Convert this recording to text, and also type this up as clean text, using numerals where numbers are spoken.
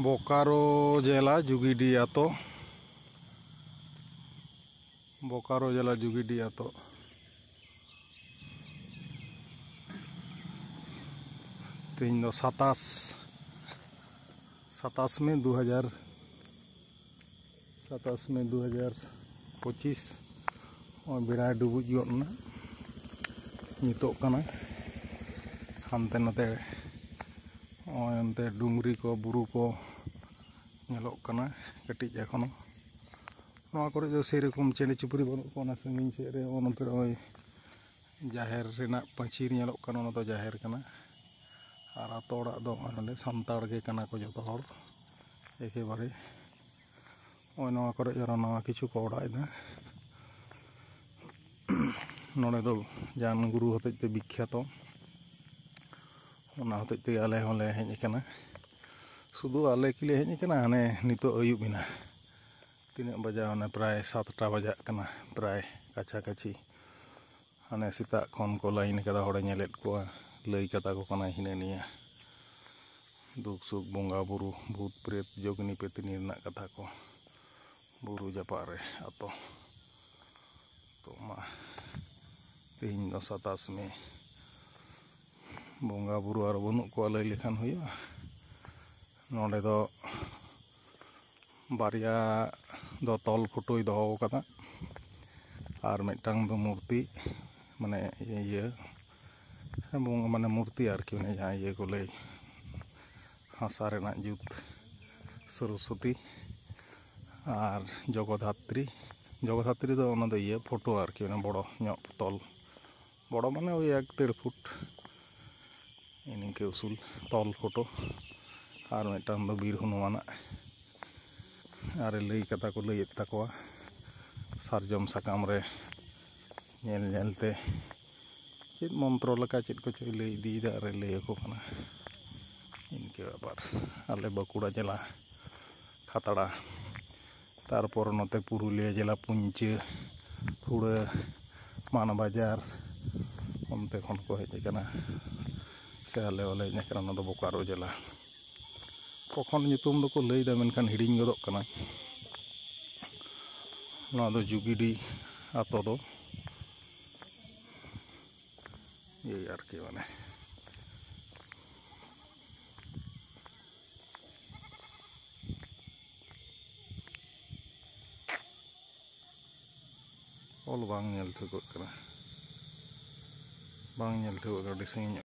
बोकारो जिला जुगिडी आतो बोकारो जिला जुगिडी आतो तीन 27 में 2025 और बेड़ा डुबुजना नितोकना हानते नाते डुंगरी को बुरु को नेलोकना कटिज एखोनो नोआ करे जो सेरकम चेने चुपड़ी बनू कोना संगिन सेद रे ओनते ओय जाहेर रेना पाचिर नेलोकना ओना दो जाहेर कना आर आतो ओड़ाग दो नोंडे सान्ताड़ गे कना को जतो हर एकेबारे ओय नोआ करे जरा नोआ किछु को ओड़ाग दा नोडे दो जान गुरु हतेते विख्यातो ओना हतेते आले होले हेज कना शुधु आले किले हेज कना हाने नितो अयुब बिना तीना बजा होने प्राय 7टा बजा कना प्राय काछा काछी हाने सेता खन को लाइन कदा होड़े नेलेट को लई कता को कना हिने निया दुख सुख बोंगा बुरु भूत प्रेत जोगनी पेतनी रना कथा को बुरु जापा रे आतो तो मा तीन 27 में बोंगा बुरु आर बनू को लई लेखान हुआ नोडे दो बारिया दो तल फोटोई दो कदा आर मिदटांग दो मूर्ति माने ये माने मूर्ति आरकी माने जहाँ ये को लई हासा रेना जुत सरस्वती आर जगधात्री दो ओना दो ये फोटो आरकी माने बड़ो ᱧᱚᱜ तल बड़ो माने ओई 1.5 फुट इनके उसूल तल फोटो आर मिदटांग दो बीर हनुमाना आरे लई कथा को लई तकवा सारजम साकाम रे नेल नेलते चेद मंत्र लका चेद को चोय लई दीदा रे लई को कना इनके आबार आले बाकुड़ा जिला खातड़ा तारपर नते पुरुलिया जिला पुंचे फुड़ा मानबाजार ओनते खन को हेज कना से आले वाले हेज कना न दो बोकारो जिला कखन नितुम दो को लई दा मेनखान हिडिंग गदोग कना ना दो जुगिडी आतो दो ये आरकी माने ऑल बांग नेल ठेकोग कना बांग नेल ठेकोग ᱟᱹᱰᱤ ᱥᱟᱺᱜᱤᱧ